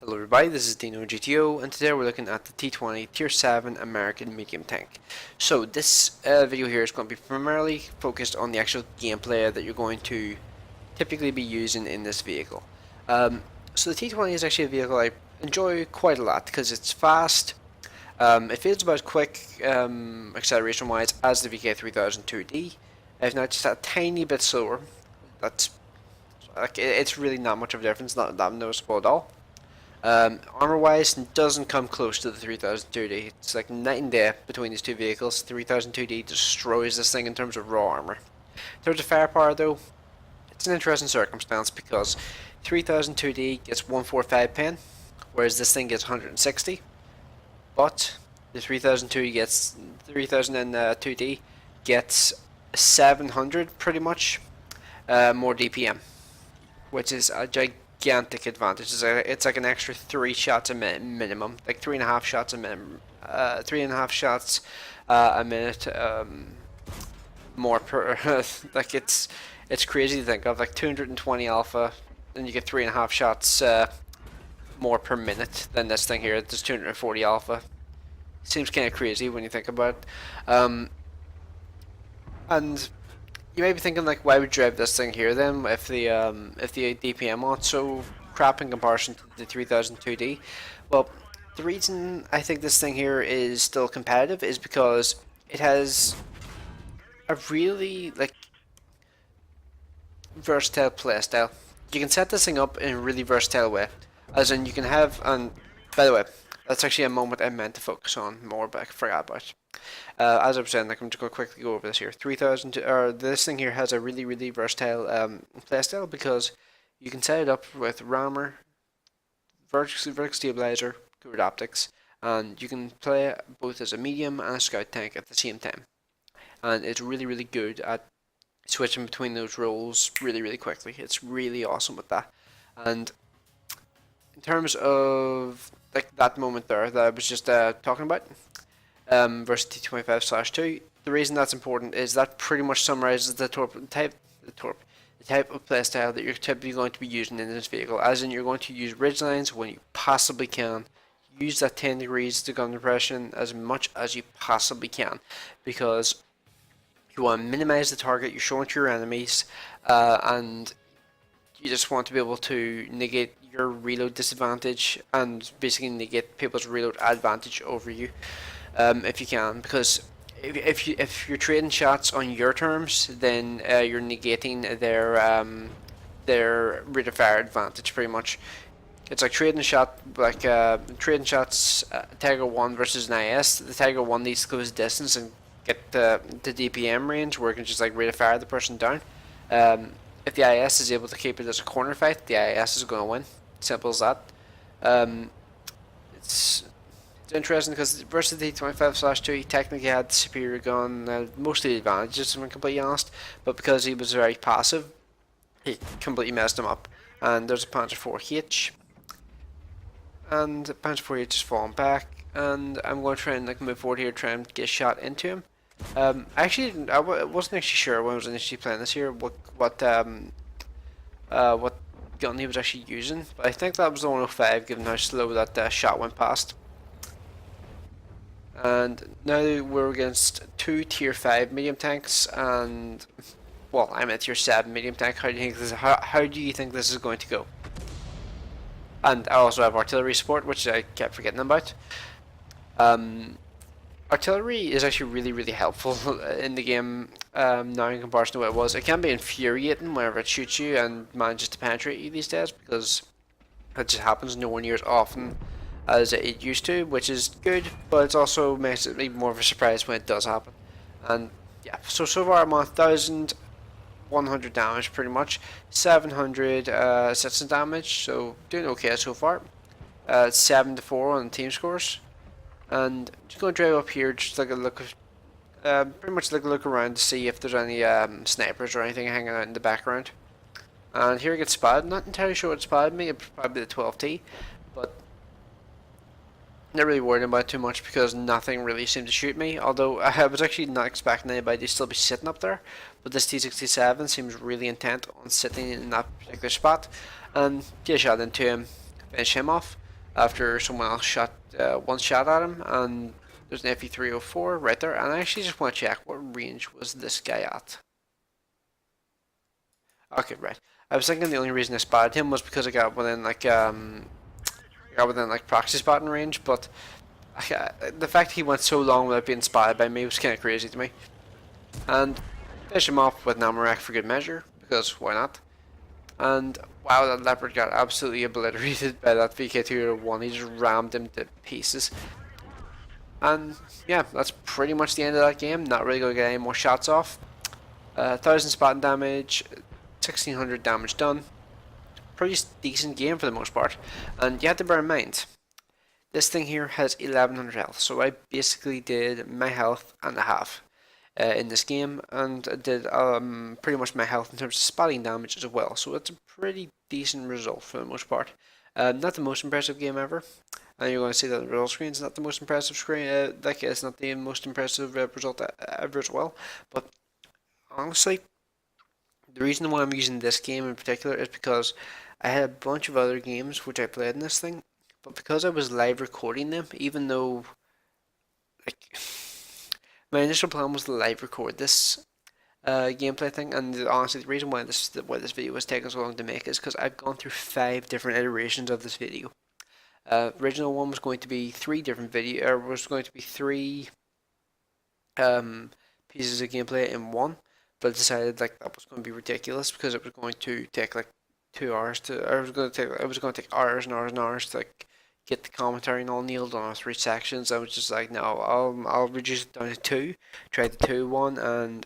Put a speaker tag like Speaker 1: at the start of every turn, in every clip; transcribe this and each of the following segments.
Speaker 1: Hello everybody, this is DeanoGTO, and today we're looking at the T20 Tier 7 American Medium Tank. So this video here is going to be primarily focused on the actual gameplay that you're going to typically be using in this vehicle. So the T20 is actually a vehicle I enjoy quite a lot because it's fast. It feels about as quick acceleration wise as the VK3002D. If not just a tiny bit slower. That's like it's really not much of a difference, not that noticeable at all. Armor wise, doesn't come close to the 3002D. It's like night and day between these two vehicles. 3002D destroys this thing in terms of raw armor. In terms of firepower, though, it's an interesting circumstance because 3002D gets 145 pen, whereas this thing gets 160. But the 3002D gets 700 pretty much more DPM, which is a gigantic advantage. It's like an extra 3 shots a minute minimum, like 3.5 shots a minute, 3.5 shots a minute more per. Like it's crazy to think of. Like 220 alpha, and you get 3.5 shots more per minute than this thing here. There's 240 alpha. Seems kind of crazy when you think about it. And you may be thinking, like, why would you drive this thing here then if the DPM aren't so crap in comparison to the 3002D? Well, the reason I think this thing here is still competitive is because it has a really versatile playstyle. You can set this thing up in a really versatile way, as in you can have. And by the way, that's actually a moment I meant to focus on more, but I forgot about. As I was saying, like, I'm just going to quickly go over this here. 3000, or this thing here has a really versatile playstyle because you can set it up with rammer, vertical stabilizer, good optics, and you can play both as a medium and a scout tank at the same time. And it's really good at switching between those roles really quickly. It's really awesome with that. And in terms of like that moment there that I was just talking about, versus T25/2. The reason that's important is that pretty much summarizes the type of playstyle that you're typically going to be using in this vehicle. As in, you're going to use ridgelines when you possibly can. Use that 10 degrees to gun depression as much as you possibly can, because you want to minimize the target you're showing to your enemies, and you just want to be able to negate your reload disadvantage and basically negate people's reload advantage over you. If you can, because if you're trading shots on your terms, then you're negating their rate of fire advantage pretty much. It's like trading trading shots. Tiger 1 versus an IS. The Tiger 1 needs to go his distance and get the DPM range where it can just like rate of fire the person down. If the IS is able to keep it as a corner fight, the IS is going to win. Simple as that. It's interesting because versus the T25/2, he technically had the superior gun, mostly the advantages, if I'm completely honest, but because he was very passive, he completely messed him up. And there's a Panzer 4H, and the Panzer 4H is falling back, and I'm going to try and like move forward here, try and get a shot into him. I wasn't actually sure when I was initially playing this here what gun he was actually using, but I think that was the 105, given how slow that shot went past. And now we're against 2 tier 5 medium tanks, and well, I'm a tier 7 medium tank. How do you think this is going to go? And I also have artillery support, which I kept forgetting about. Artillery is actually really helpful in the game now in comparison to what it was. It can be infuriating whenever it shoots you and manages to penetrate you these days, because it just happens nowhere near as often as it used to, which is good, but it also makes it even more of a surprise when it does happen. And yeah, so far I'm on 1,100 damage pretty much, 700 assistant damage, so doing okay so far. 7-4 on the team scores, and just going to drive up here, just like a look, pretty much like a look around to see if there's any snipers or anything hanging out in the background. And here I get spotted. Not entirely sure what spotted me. It's probably the 12T, but not really worried about it too much because nothing really seemed to shoot me, although I was actually not expecting anybody to still be sitting up there, but this T67 seems really intent on sitting in that particular spot, and get a shot into him, finish him off. after someone else shot one shot at him, and there's an FE304 right there, and I actually just want to check what range was this guy at. Okay, right. I was thinking the only reason I spotted him was because I got within proxy spotting range, but the fact he went so long without being spotted by me was kind of crazy to me. And finish him off with an Amarak for good measure, because why not? And wow, that leopard got absolutely obliterated by that VK201. He just rammed him to pieces. And yeah, that's pretty much the end of that game. Not really going to get any more shots off. 1000 spotting damage, 1600 damage done. Pretty decent game for the most part. And you have to bear in mind, this thing here has 1100 health. So I basically did my health and a half in this game, and I did pretty much my health in terms of spotting damage as well. So it's a pretty decent result for the most part. Not the most impressive game ever. And you're going to see that the result screen is not the most impressive screen. It's not the most impressive result ever as well. But honestly, the reason why I'm using this game in particular is because I had a bunch of other games which I played in this thing, but because I was live recording them, even though like my initial plan was to live record this gameplay thing, and honestly, the reason why this video was taking so long to make is because I've gone through 5 different iterations of this video. Original one was going to be 3 different three pieces of gameplay in one, but I decided like that was going to be ridiculous because it was going to take like 2 hours it was going to take hours and hours and hours to like get the commentary and all nailed on 3 sections. I was just like, no, I'll reduce it down to 2. Tried the 2 one, and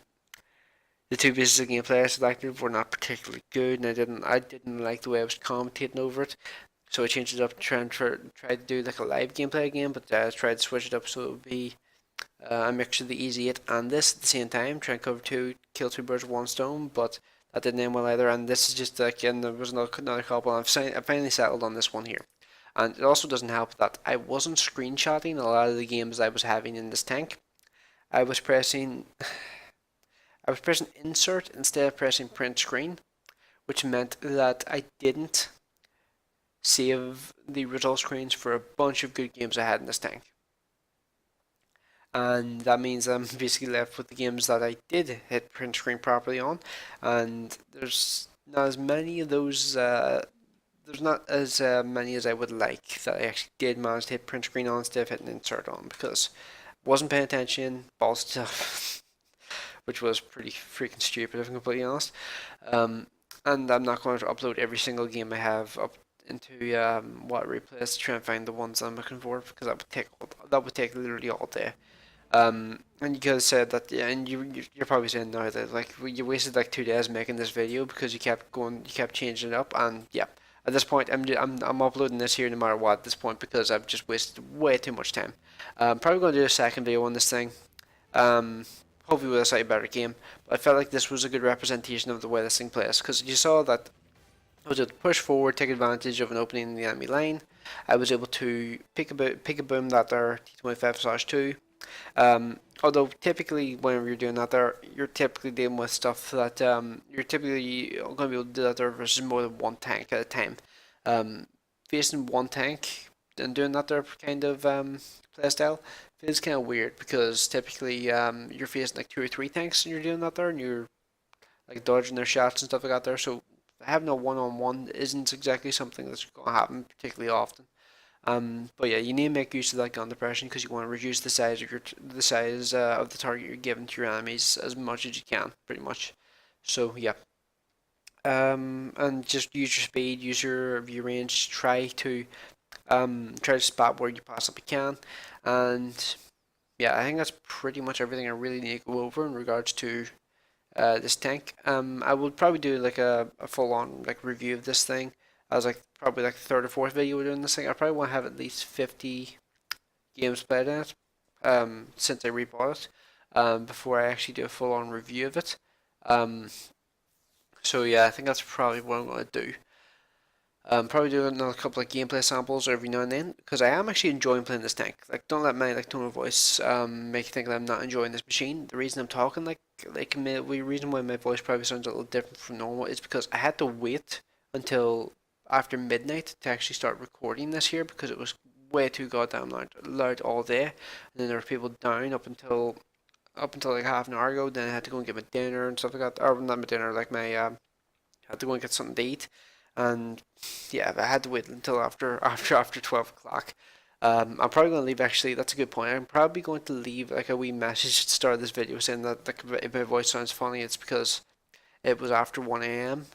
Speaker 1: the 2 pieces of gameplay I selected were not particularly good, and I didn't like the way I was commentating over it. So I changed it up and tried to do like a live gameplay again, but I tried to switch it up so it would be a mixture of the Easy 8 and this at the same time, trying to kill 2 birds with 1 stone, but that didn't end well either. And this is just like, and there was another couple, and I finally settled on this one here. And it also doesn't help that I wasn't screenshotting a lot of the games I was having in this tank. I was pressing insert instead of pressing print screen, which meant that I didn't save the result screens for a bunch of good games I had in this tank. And that means I'm basically left with the games that I did hit print screen properly on, and there's not as many of those. There's not as many as I would like that I actually did manage to hit print screen on instead of hitting insert on, because I wasn't paying attention, ball stuff, which was pretty freaking stupid if I'm completely honest. And I'm not going to upload every single game I have up into what replays to try and find the ones I'm looking for, because that would take literally all day. And you could have said that, yeah, and you're probably saying now that like you wasted like 2 days making this video because you kept changing it up, and yeah, at this point I'm uploading this here no matter what at this point because I've just wasted way too much time. Probably going to do a second video on this thing. Hopefully with a slightly better game, but I felt like this was a good representation of the way this thing plays, because you saw that I was able to push forward, take advantage of an opening in the enemy line. I was able to pick a boom that there T25/2. Although typically whenever you're doing that there, you're typically dealing with stuff that you're typically going to be able to do that there versus more than 1 tank at a time. Facing 1 tank and doing that there kind of playstyle feels kind of weird, because typically you're facing like 2 or 3 tanks and you're doing that there, and you're like dodging their shots and stuff like that there. So having a one-on-one isn't exactly something that's going to happen particularly often. But yeah, you need to make use of that gun depression because you want to reduce the size of the target you're giving to your enemies as much as you can, pretty much. So yeah, and just use your speed, use your view range, try to spot where you possibly can, and yeah, I think that's pretty much everything I really need to go over in regards to this tank. I will probably do like a full-on like review of this thing as like probably like the 3rd or 4th video we're doing this thing. I probably want to have at least 50 games played in it since I rebought it before I actually do a full-on review of it. So yeah, I think that's probably what I'm going to do. Probably do another couple of gameplay samples every now and then, because I am actually enjoying playing this tank. Like, don't let my like tone of voice make you think that I'm not enjoying this machine. The reason I'm talking the reason why my voice probably sounds a little different from normal is because I had to wait until after midnight to actually start recording this here because it was way too goddamn loud all day. And then there were people down up until like half an hour ago. Then I had to go and get my dinner and stuff like that. Or not my dinner, like my had to go and get something to eat. And yeah, I had to wait until after 12 o'clock. I'm probably going to leave. Actually, that's a good point. I'm probably going to leave like a wee message at the start of this video saying that like if my voice sounds funny, it's because it was after 1 a.m.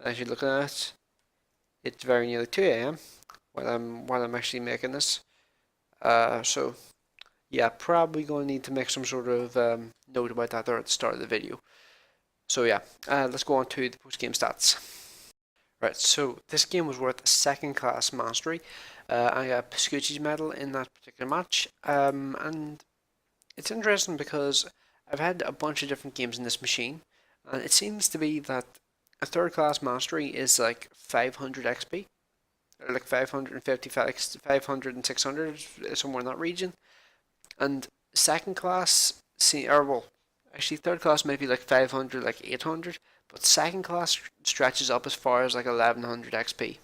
Speaker 1: As you're looking at it, it's very nearly 2 a.m. while I'm actually making this. So yeah, probably going to need to make some sort of note about that there at the start of the video. So yeah, let's go on to the post-game stats. Right, so this game was worth a second class mastery. I got Piscucci's medal in that particular match, and it's interesting because I've had a bunch of different games in this machine, and it seems to be that a third class mastery is like 500 XP, or like 550, 500 and 600, somewhere in that region. And second class, or well, actually third class might be like 500, like 800, but second class stretches up as far as like 1100 XP.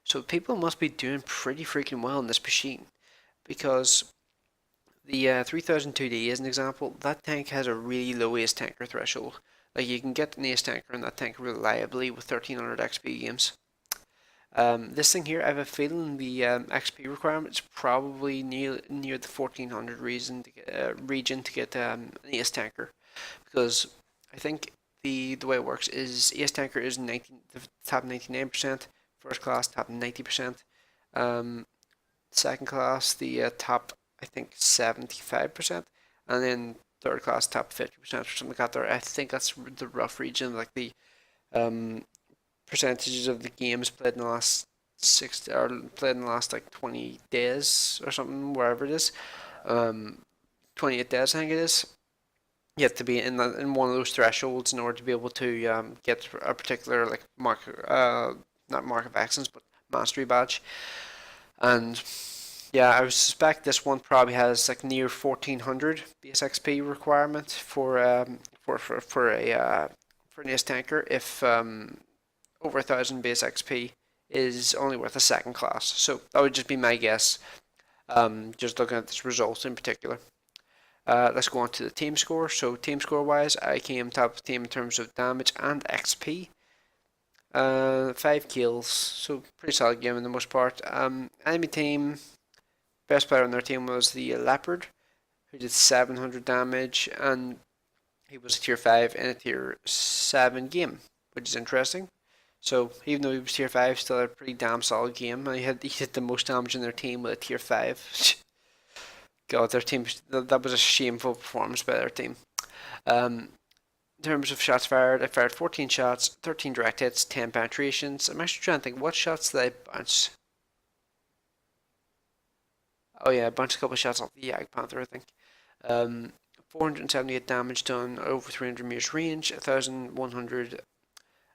Speaker 1: So people must be doing pretty freaking well in this machine because the 3002D as an example, that tank has a really low ace tanker threshold. Like you can get an ace tanker in that tank reliably with 1300 XP games. This thing here, I have a feeling the XP requirement is probably near the 1400 region to get an ace tanker, because I think the way it works is ace tanker is the top 99%, first class top 90%, second class the top I think 75%, and then third class top 50% or something like that. There, I think that's the rough region, like the percentages of the games played in the last like 20 days or something, wherever it is. 28 days I think it is. You have to be in one of those thresholds in order to be able to get a particular like not mark of excellence but mastery badge. And yeah, I would suspect this one probably has like near 1400 base XP requirement for an ace tanker if over 1000 base XP is only worth a second class. So that would just be my guess, just looking at this result in particular. Let's go on to the team score. So team score wise, I came top of the team in terms of damage and XP. 5 kills, so pretty solid game in the most part. Enemy team, best player on their team was the Leopard, who did 700 damage, and he was a tier 5 in a tier 7 game, which is interesting. So even though he was tier 5, still a pretty damn solid game. And he hit the most damage in their team with a tier 5. God, their team, that was a shameful performance by their team. In terms of shots fired, I fired 14 shots, 13 direct hits, 10 penetrations. I'm actually trying to think, what shots did I bounce? Oh yeah, I bounced a couple of shots off the Yag Panther, I think. 478 damage done over 300 meters range, 1100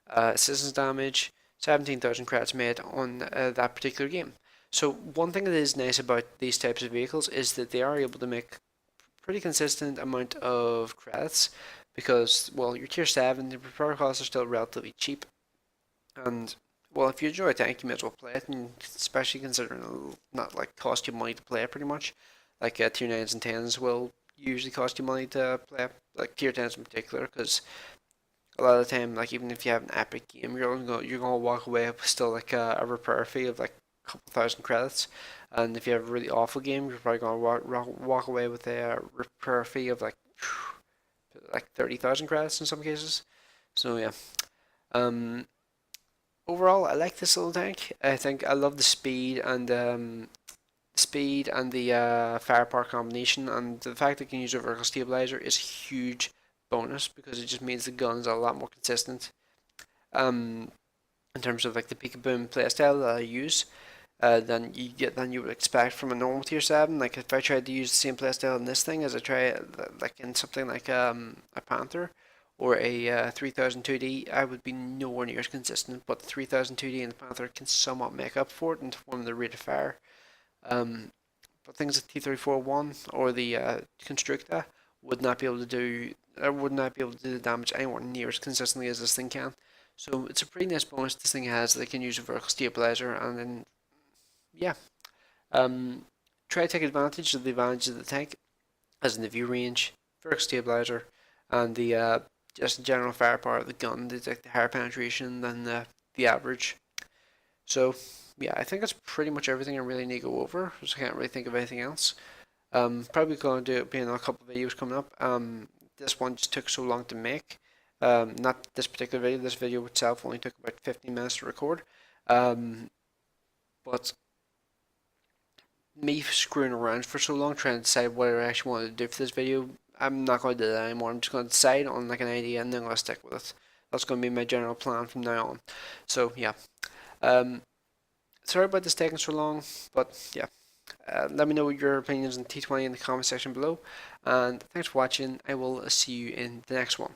Speaker 1: assistance damage, 17,000 credits made on that particular game. So one thing that is nice about these types of vehicles is that they are able to make pretty consistent amount of credits because, well, your tier 7, the repair costs are still relatively cheap, and well, if you enjoy a tank, you may as well play it, and especially considering it'll not like cost you money to play it pretty much. Like tier 9s and 10s will usually cost you money to play, like tier 10s in particular, because a lot of the time, like even if you have an epic game, you're gonna walk away with still like a repair fee of like a couple thousand credits, and if you have a really awful game, you're probably gonna walk away with a repair fee of like 30,000 credits in some cases. So yeah, overall, I like this little tank. I think I love the speed and the firepower combination, and the fact that it can use a vertical stabilizer is a huge bonus because it just means the guns are a lot more consistent. In terms of like the peekaboo playstyle that I use, than you would expect from a normal tier 7. Like if I tried to use the same playstyle in this thing as I try like in something like a Panther or a 3002D, I would be nowhere near as consistent. But the 3002D and the Panther can somewhat make up for it in the form of the rate of fire. But things like T34-1 or the Constructa would not be able to do the damage anywhere near as consistently as this thing can. So it's a pretty nice bonus this thing has. They can use a vertical stabilizer, and then yeah, um, try to take advantage of the advantages of the tank, as in the view range, vertical stabilizer, and the just general firepower of the gun. They like the higher penetration than the average. So yeah, I think that's pretty much everything I really need to go over. Just can't really think of anything else. Probably going to be another couple of videos coming up. This one just took so long to make. Not this particular video. This video itself only took about 15 minutes to record. But me screwing around for so long trying to decide what I actually wanted to do for this video, I'm not going to do that anymore. I'm just going to decide on like an idea and then I'm going to stick with it. That's going to be my general plan from now on. So yeah. Um, Sorry about this taking so long, but yeah. Let me know your opinions on T20 in the comment section below. And thanks for watching. I will see you in the next one.